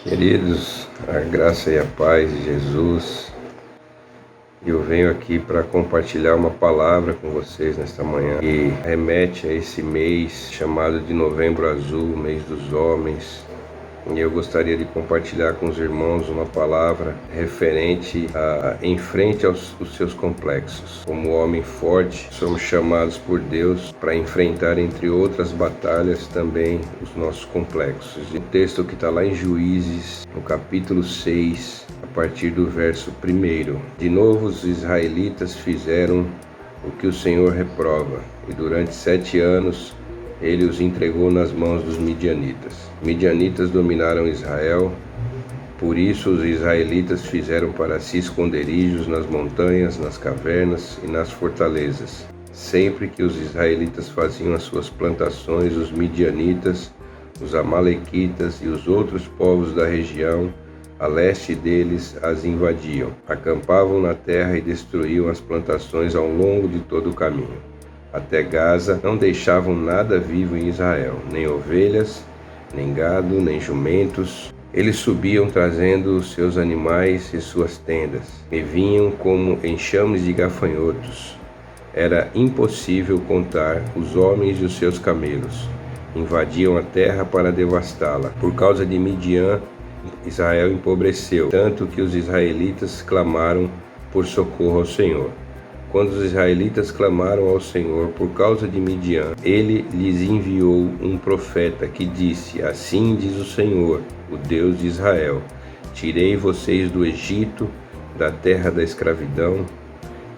Queridos, a graça e a paz de Jesus, eu venho aqui para compartilhar uma palavra com vocês nesta manhã que remete a esse mês chamado de Novembro Azul, mês dos homens. E eu gostaria de compartilhar com os irmãos uma palavra referente a em frente aos seus complexos. Como homem forte, somos chamados por Deus para enfrentar, entre outras batalhas, também os nossos complexos. O texto que está lá em Juízes, no capítulo 6, a partir do verso 1. De novo os israelitas fizeram o que o Senhor reprova, e durante 7 anos ele os entregou nas mãos dos midianitas. Midianitas dominaram Israel, por isso os israelitas fizeram para si esconderijos nas montanhas, nas cavernas e nas fortalezas. Sempre que os israelitas faziam as suas plantações, os midianitas, os amalequitas e os outros povos da região a leste deles as invadiam, acampavam na terra e destruíam as plantações ao longo de todo o caminho. Até Gaza não deixavam nada vivo em Israel, nem ovelhas, nem gado, nem jumentos. Eles subiam trazendo os seus animais e suas tendas, e vinham como enxames de gafanhotos. Era impossível contar os homens e os seus camelos. Invadiam a terra para devastá-la. Por causa de Midian, Israel empobreceu, tanto que os israelitas clamaram por socorro ao Senhor. Quando os israelitas clamaram ao Senhor por causa de Midian, ele lhes enviou um profeta que disse: Assim diz o Senhor, o Deus de Israel: Tirei vocês do Egito, da terra da escravidão.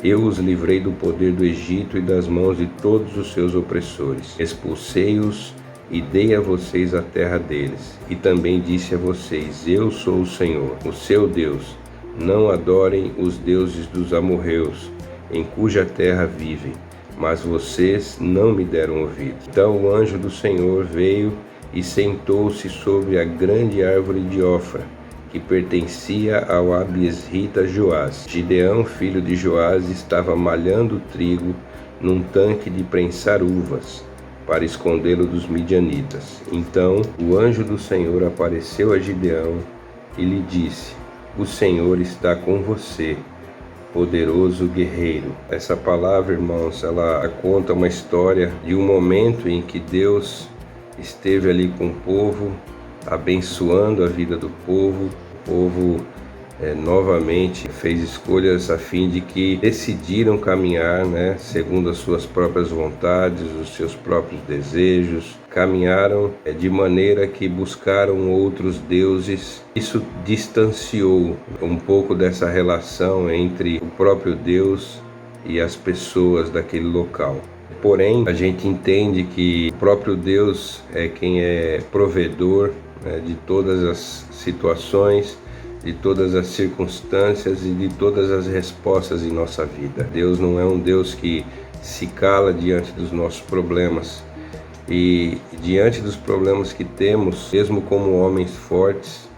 Eu os livrei do poder do Egito e das mãos de todos os seus opressores. Expulsei-os e dei a vocês a terra deles. E também disse a vocês: Eu sou o Senhor, o seu Deus. Não adorem os deuses dos amorreus, em cuja terra vivem, mas vocês não me deram ouvido. Então o anjo do Senhor veio e sentou-se sobre a grande árvore de Ofra, que pertencia ao abiesrita Joás. Gideão, filho de Joás, estava malhando trigo num tanque de prensar uvas, para escondê-lo dos midianitas. Então o anjo do Senhor apareceu a Gideão e lhe disse: O Senhor está com você, poderoso guerreiro. Essa palavra, irmãos, ela conta uma história de um momento em que Deus esteve ali com o povo, abençoando a vida do povo. O povo novamente fez escolhas a fim de que decidiram caminhar, segundo as suas próprias vontades, os seus próprios desejos. Caminharam de maneira que buscaram outros deuses. Isso distanciou um pouco dessa relação entre o próprio Deus e as pessoas daquele local. Porém, a gente entende que o próprio Deus é quem é provedor de todas as situações, de todas as circunstâncias e de todas as respostas em nossa vida. Deus não é um Deus que se cala diante dos nossos problemas. E diante dos problemas que temos, mesmo como homens fortes,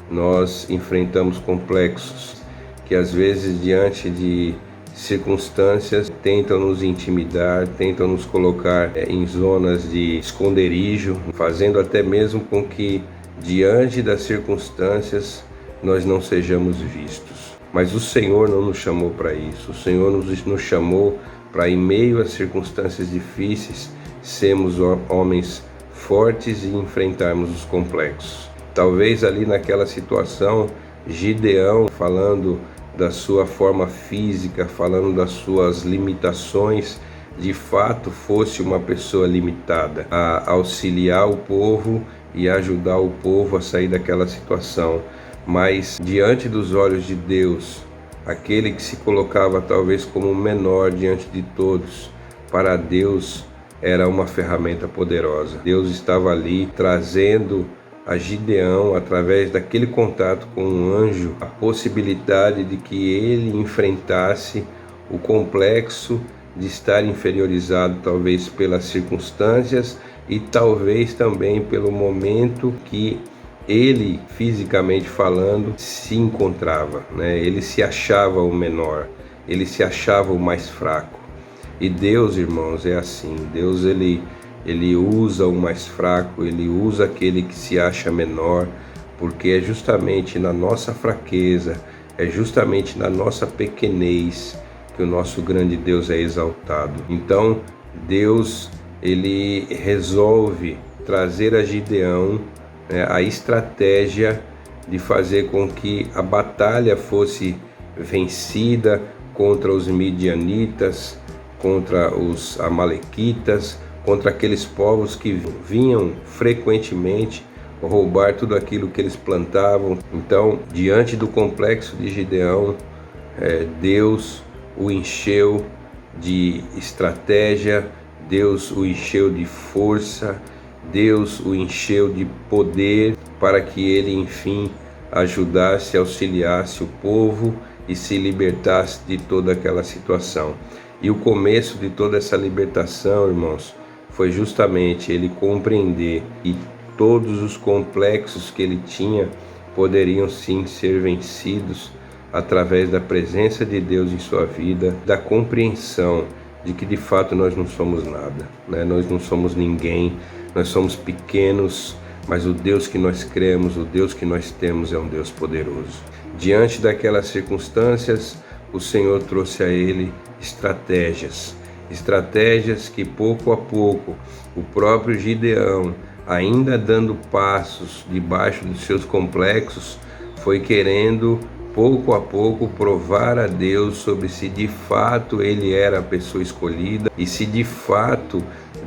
nós enfrentamos complexos que às vezes, diante de circunstâncias, tentam nos intimidar, tentam nos colocar em zonas de esconderijo, fazendo até mesmo com que, diante das circunstâncias, nós não sejamos vistos. Mas o Senhor não nos chamou para isso. O Senhor nos chamou para, em meio às circunstâncias difíceis, sermos homens fortes e enfrentarmos os complexos. Talvez ali naquela situação, Gideão, falando da sua forma física, falando das suas limitações, de fato fosse uma pessoa limitada a auxiliar o povo e ajudar o povo a sair daquela situação. Mas diante dos olhos de Deus, aquele que se colocava talvez como menor diante de todos, para Deus era uma ferramenta poderosa. Deus estava ali trazendo a Gideão, através daquele contato com um anjo, a possibilidade de que ele enfrentasse o complexo de estar inferiorizado, talvez pelas circunstâncias e talvez também pelo momento que ele, fisicamente falando, se encontrava, Ele se achava o menor, ele se achava o mais fraco. E Deus, irmãos, é assim. Deus, ele usa o mais fraco, ele usa aquele que se acha menor porque é justamente na nossa fraqueza, é justamente na nossa pequenez que o nosso grande Deus é exaltado. Então, Deus, ele resolve trazer a Gideão, a estratégia de fazer com que a batalha fosse vencida contra os midianitas, contra os amalequitas, contra aqueles povos que vinham frequentemente roubar tudo aquilo que eles plantavam. Então, diante do complexo de Gideão, Deus o encheu de estratégia, Deus o encheu de força, Deus o encheu de poder para que ele, enfim, ajudasse, auxiliasse o povo e se libertasse de toda aquela situação. E o começo de toda essa libertação, irmãos, foi justamente ele compreender que todos os complexos que ele tinha poderiam sim ser vencidos através da presença de Deus em sua vida, da compreensão de que de fato nós não somos nada, Nós não somos ninguém, nós somos pequenos, mas o Deus que nós cremos, o Deus que nós temos é um Deus poderoso. Diante daquelas circunstâncias, o Senhor trouxe a ele estratégias que pouco a pouco o próprio Gideão, ainda dando passos debaixo dos seus complexos, foi querendo pouco a pouco provar a Deus sobre se de fato ele era a pessoa escolhida e se de fato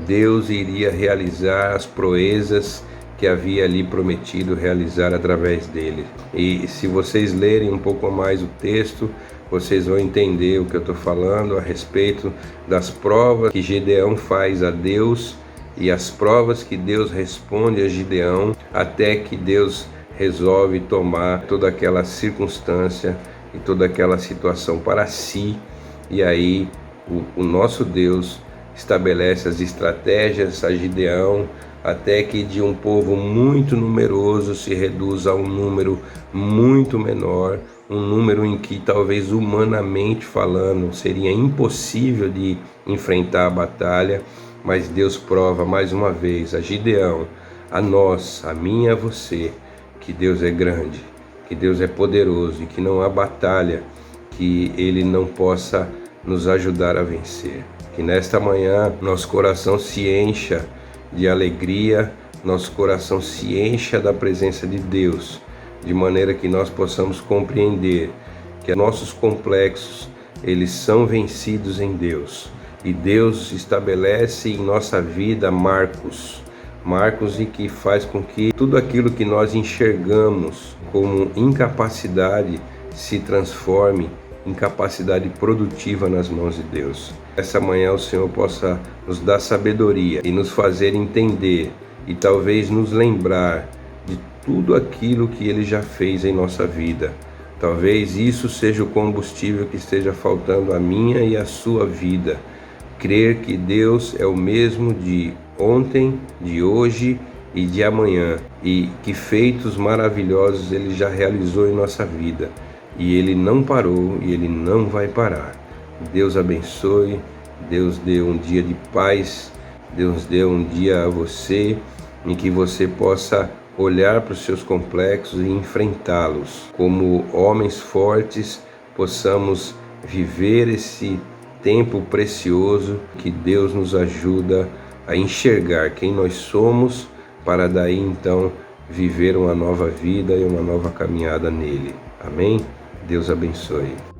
Deus iria realizar as proezas que havia ali prometido realizar através dele. E se vocês lerem um pouco mais o texto, vocês vão entender o que eu estou falando a respeito das provas que Gideão faz a Deus e as provas que Deus responde a Gideão, até que Deus resolve tomar toda aquela circunstância e toda aquela situação para si. E aí o nosso Deus estabelece as estratégias a Gideão, até que de um povo muito numeroso se reduz a um número muito menor, um número em que talvez humanamente falando seria impossível de enfrentar a batalha, mas Deus prova mais uma vez a Gideão, a nós, a mim e a você, que Deus é grande, que Deus é poderoso e que não há batalha que Ele não possa nos ajudar a vencer. Que nesta manhã nosso coração se encha de alegria, nosso coração se encha da presença de Deus, de maneira que nós possamos compreender que nossos complexos, eles são vencidos em Deus. E Deus estabelece em nossa vida marcos e que faz com que tudo aquilo que nós enxergamos como incapacidade se transforme em capacidade produtiva nas mãos de Deus. Essa manhã o Senhor possa nos dar sabedoria e nos fazer entender e talvez nos lembrar de tudo aquilo que Ele já fez em nossa vida. Talvez isso seja o combustível que esteja faltando à minha e à sua vida. Crer que Deus é o mesmo de ontem, de hoje e de amanhã, e que feitos maravilhosos Ele já realizou em nossa vida, e Ele não parou e Ele não vai parar. Deus abençoe, Deus dê um dia de paz, Deus dê um dia a você em que você possa olhar para os seus complexos e enfrentá-los. Como homens fortes, possamos viver esse tempo precioso que Deus nos ajuda a enxergar quem nós somos, para daí então viver uma nova vida e uma nova caminhada nele. Amém? Deus abençoe.